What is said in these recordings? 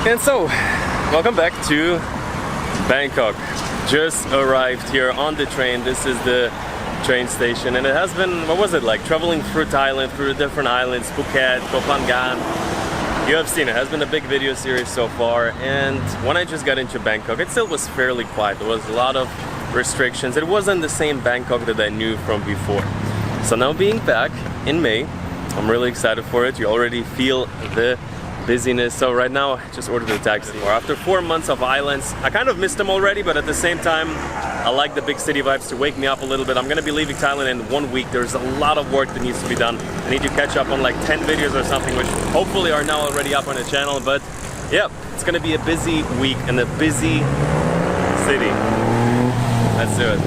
And so, welcome back to Bangkok. Just arrived here on the train. This is the train station, and it has been, what was it like, traveling through Thailand, through the different islands, Phuket, Koh Phangan. You have seen it has been a big video series so far, and when I just got into Bangkok, it still was fairly quiet. There was a lot of restrictions. It wasn't the same Bangkok that I knew from before. So now being back in May, I'm really excited for it. You already feel the busyness. So right now I just ordered a taxi. After 4 months of islands, I kind of missed them already, but at the same time I like the big city vibes to wake me up a little bit. I'm gonna be leaving Thailand in 1 week. There's a lot of work that needs to be done. I need to catch up on like 10 videos or something, which hopefully are now already up on the channel. But yeah, it's gonna be a busy week and a busy city. Let's do it.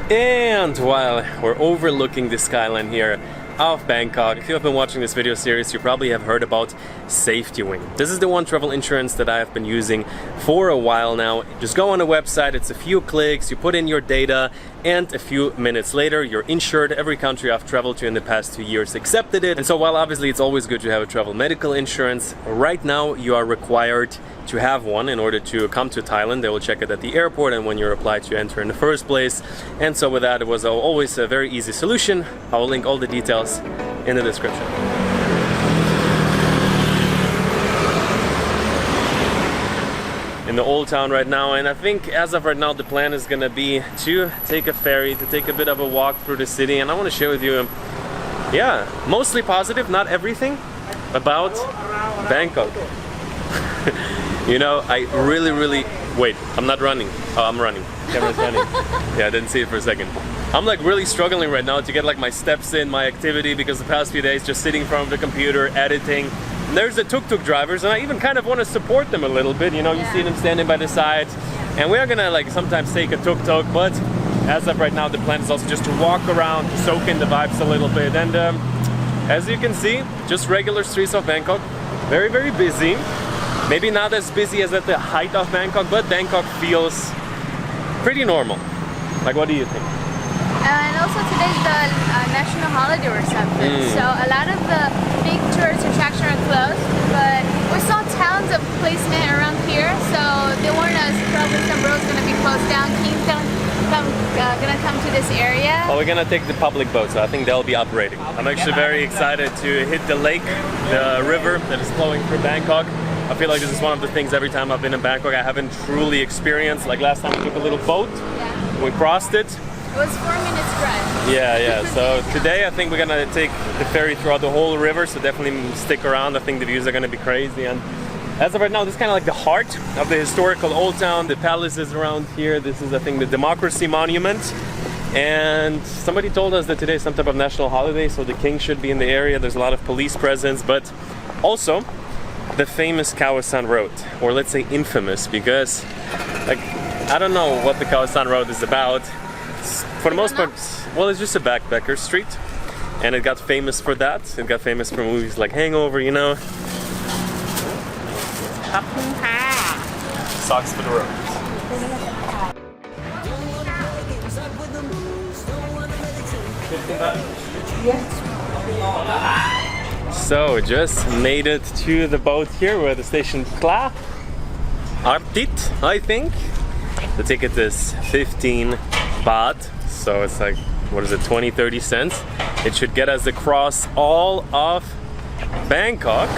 And while we're overlooking the skyline here of Bangkok, if you have been watching this video series, you probably have heard about Safety Wing. This is the one travel insurance that I have been using for a while now. Just go on the website, it's a few clicks, you put in your data, and a few minutes later you're insured. Every country I've traveled to in the past 2 years accepted it. And so while obviously it's always good to have a travel medical insurance, right now you are required to have one in order to come to Thailand. They will check it at the airport and when you're applied to enter in the first place. And so with that, it was always a very easy solution. I will link all the details in the description. In the old town right now, and I think as of right now the plan is gonna be to take a ferry, to take a bit of a walk through the city, and I want to share with you, yeah, mostly positive, not everything, about Bangkok. You know, I really wait, I'm not running. Oh, I'm running. Camera's running. Yeah, I didn't see it for a second. I'm like really struggling right now to get like my steps in, my activity, because the past few days just sitting in front of the computer, editing. And there's the tuk-tuk drivers, and I even kind of want to support them a little bit. You know, you see them standing by the side, and we are gonna like sometimes take a tuk-tuk, but as of right now the plan is also just to walk around, to soak in the vibes a little bit. And as you can see, just regular streets of Bangkok, very busy. Maybe not as busy as at the height of Bangkok, but Bangkok feels pretty normal. Like, what do you think? And also today's the national holiday or something, so a lot of the big tourist attractions are closed, but we saw tons of placement around here, so they warned us probably some roads gonna be closed down. King's gonna come to this area. Well, we're gonna take the public boat, so I think they'll be operating. I'm actually very excited to hit the lake, the river that is flowing through Bangkok. I feel like this is one of the things every time I've been in Bangkok I haven't truly experienced. Like last time we took a little boat, we crossed it. It was 4 minutes drive. Yeah. So today I think we're gonna take the ferry throughout the whole river, so definitely stick around. I think the views are gonna be crazy. And as of right now, this is kind of like the heart of the historical old town. The palace is around here. This is, I think, the Democracy Monument. And somebody told us that today is some type of national holiday, so the king should be in the area. There's a lot of police presence, but also the famous Kawasan Road, or let's say infamous, because like I don't know what the Kawasan Road is about. For the most part, well, it's just a backpacker street, and it got famous for that. It got famous for movies like Hangover, you know. Socks for the road. So just made it to the boat here. We're at the station Kla Artit, I think. The ticket is 15 baht, so it's like, what is it, 20-30 cents. It should get us across all of Bangkok.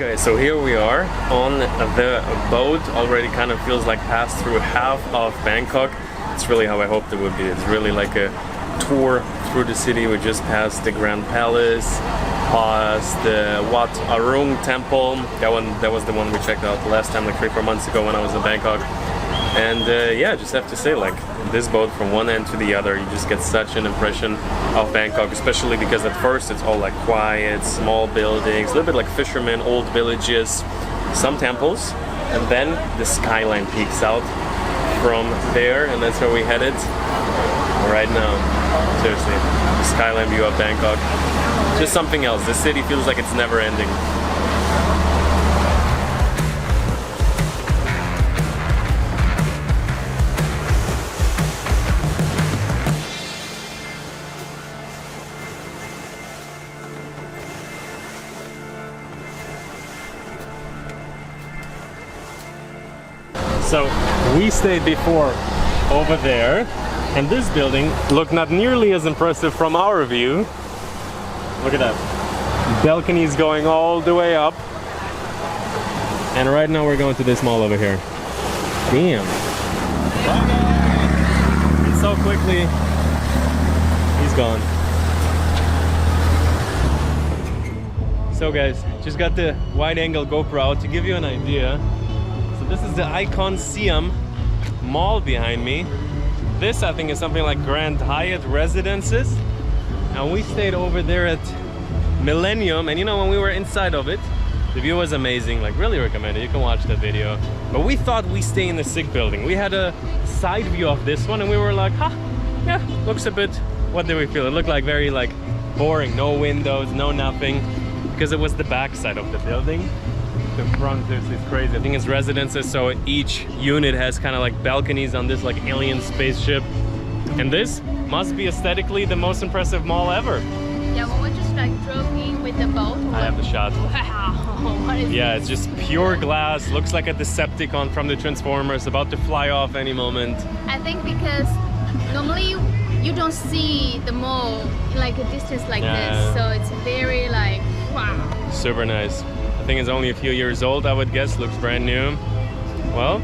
guys, so here we are on the boat. Already kind of feels like passed through half of Bangkok. It's really how I hoped it would be. It's really like a tour through the city. We just passed the Grand Palace, past the Wat Arung Temple. That was the one we checked out the last time, like 3-4 months ago when I was in Bangkok. And yeah, just have to say, like, this boat from one end to the other, you just get such an impression of Bangkok, especially because at first it's all like quiet, small buildings, a little bit like fishermen, old villages, some temples, and then the skyline peeks out from there, and that's where we headed right now. Seriously, the skyline view of Bangkok, just something else. The city feels like it's never ending. So we stayed before over there, and this building looked not nearly as impressive from our view. Look at that. Balconies going all the way up. And right now we're going to this mall over here. Damn. And so quickly, he's gone. So guys, just got the wide angle GoPro out to give you an idea. This is the icon Siam mall behind me. This, I think, is something like Grand Hyatt Residences. And we stayed over there at Millennium, and you know, when we were inside of it, the view was amazing. Like, really recommend it. You can watch that video. But we thought we stay in the sick building. We had a side view of this one, and we were like, huh, yeah, looks a bit, what did we feel? It looked like very like boring, no windows, no nothing, because it was the back side of the building. The front is crazy. I think it's residences, so each unit has kind of like balconies on this like alien spaceship. And this must be aesthetically the most impressive mall ever. Yeah, well, we just like drove in with the boat. I have the shot. Wow, what is yeah, this? it's just pure glass. Looks like a Decepticon from the Transformers, about to fly off any moment. I think because normally you don't see the mall in like a distance like this, so it's very like, wow. Super nice. I think it's only a few years old, I would guess. Looks brand new. Well,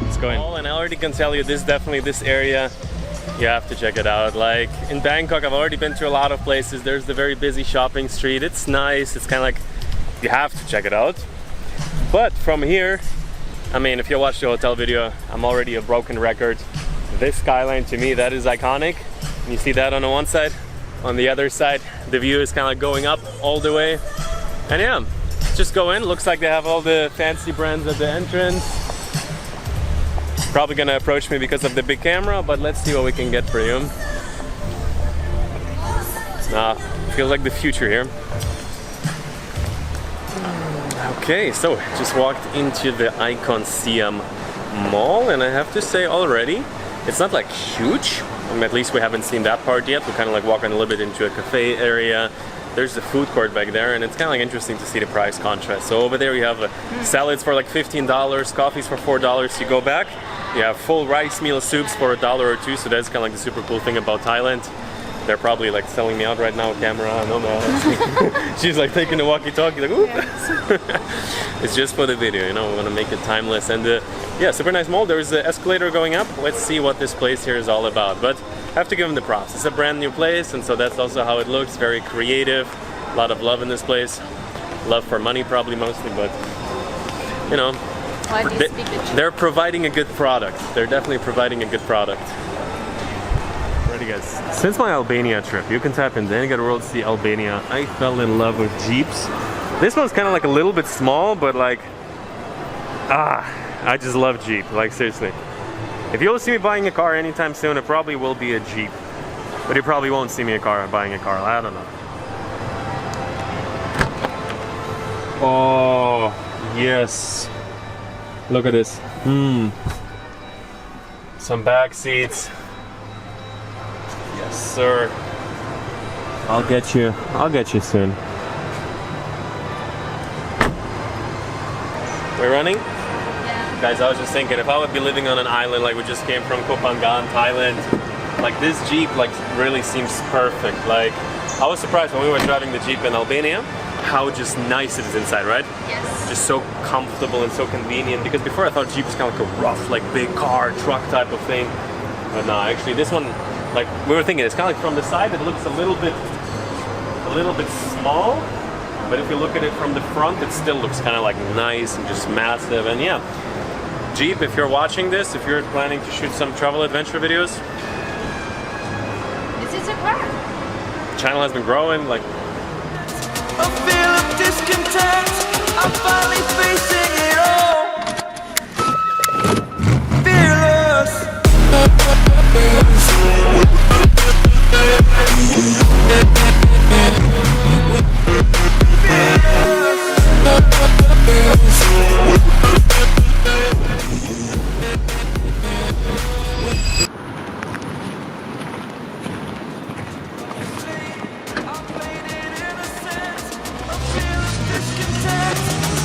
let's go in. And I already can tell you, this area, you have to check it out. Like in Bangkok, I've already been to a lot of places. There's the very busy shopping street. It's nice. It's kind of like, you have to check it out. But from here, I mean, if you watch the hotel video, I'm already a broken record. This skyline, to me, that is iconic. And you see that on the one side. On the other side, the view is kind of like going up all the way. And yeah, just go in. Looks like they have all the fancy brands at the entrance. Probably gonna approach me because of the big camera, but let's see what we can get for you. Feels like the future here. Okay, so just walked into the icon Siam mall, and I have to say already, it's not like huge. I mean, at least we haven't seen that part yet. We're kind of like walking a little bit into a cafe area. There's the food court back there, and it's kind of like interesting to see the price contrast. So over there you have salads for like $15, coffees for $4. You go back, you have full rice meal soups for $1 or $2. So that's kind of like the super cool thing about Thailand. They're probably like selling me out right now, camera. No man. She's like taking the walkie-talkie, like, oop. It's just for the video, you know. We want to make it timeless. And yeah, super nice mall. There's the escalator going up. Let's see what this place here is all about. But I have to give them the props. It's a brand new place, and so that's also how it looks. Very creative. A lot of love in this place. Love for money, probably mostly, but you know, they're providing a good product. They're definitely providing a good product. Alrighty guys, since my Albania trip, you can type in Danigat World See Albania, I fell in love with Jeeps. This one's kind of like a little bit small, but like, I just love Jeep, like seriously. If you'll see me buying a car anytime soon, it probably will be a Jeep. But you probably won't see me buying a car, I don't know. Oh, yes. Look at this. Some back seats. Yes, sir. I'll get you soon. We're running? Yeah. Guys, I was just thinking, if I would be living on an island like we just came from Koh Phangan, Thailand, like this Jeep like really seems perfect. Like, I was surprised when we were driving the Jeep in Albania how just nice it is inside, right? Yes. Just so comfortable and so convenient, because before I thought Jeep was kind of like a rough, like big car, truck type of thing. But no, actually this one, like we were thinking, it's kind of like from the side it looks a little bit small, but if you look at it from the front it still looks kind of like nice and just massive. And yeah, Jeep, if you're watching this, if you're planning to shoot some travel adventure videos, This is a car. the channel has been growing, like A feel of discontent, I'm finally facing it all. Fearless.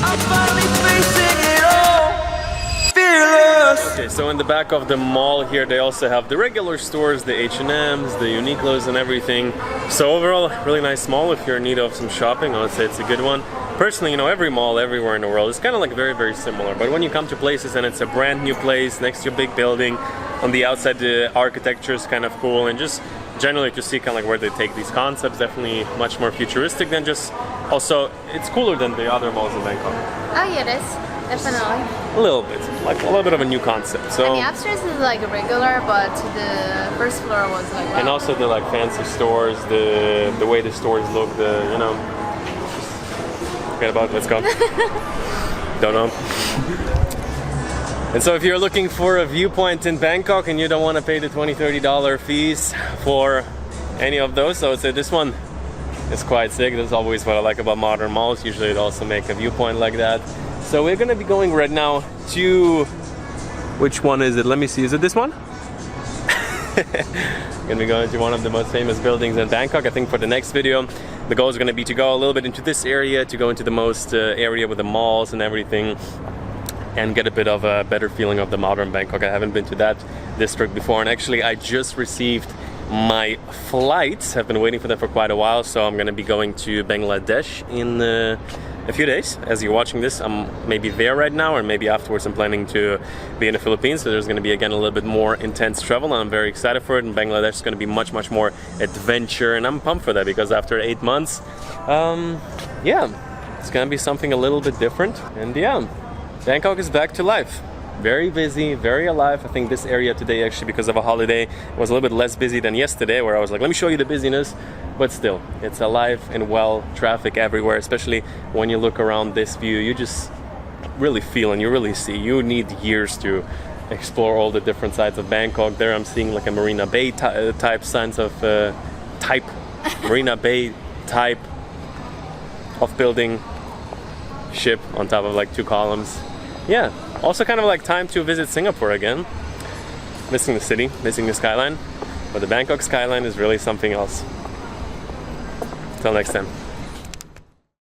I'm finally facing it all. Fearless. okay, so in the back of the mall here they also have the regular stores, the H&M's, the Uniqlo's and everything. So overall, really nice mall. If you're in need of some shopping, I would say it's a good one. Personally, you know, every mall everywhere in the world is kind of like very, very similar. But when you come to places and it's a brand new place next to a big building, on the outside the architecture is kind of cool, and just generally to see kind of like where they take these concepts, definitely much more futuristic than just, also it's cooler than the other malls in Bangkok. Oh yeah, it is. Definitely. A little bit, like a little bit of a new concept. So And the upstairs is like regular, but the first floor was like wow. and also the like fancy stores, the way the stores look, the, you know, forget about it, let's go. Don't know. And so if you're looking for a viewpoint in Bangkok and you don't want to pay the $20-30 fees for any of those, so I would say this one is quite sick. That's always what I like about modern malls. Usually they also make a viewpoint like that. So we're gonna be going right now to, which one is it? Let me see, is it this one? Gonna be going to one of the most famous buildings in Bangkok. I think for the next video the goal is going to be to go a little bit into this area, to go into the most area with the malls and everything, and get a bit of a better feeling of the modern Bangkok. I haven't been to that district before, and actually I just received my flights. I've been waiting for them for quite a while, so I'm going to be going to Bangladesh in a few days. As you're watching this, I'm maybe there right now, or maybe afterwards I'm planning to be in the Philippines, so there's going to be again a little bit more intense travel, and I'm very excited for it. And Bangladesh is going to be much more adventure, and I'm pumped for that, because after 8 months, yeah, it's going to be something a little bit different. And yeah, Bangkok is back to life. Very busy, very alive. I think this area today, actually, because of a holiday, was a little bit less busy than yesterday, where I was like, let me show you the busyness. But still, it's alive and well, traffic everywhere, especially when you look around this view. You just really feel and you really see. You need years to explore all the different sides of Bangkok. There I'm seeing like a Marina Bay type signs of Marina Bay type of building, ship on top of like 2 columns. Yeah, also kind of like time to visit Singapore again. Missing the city, missing the skyline, but the Bangkok skyline is really something else. Till next time.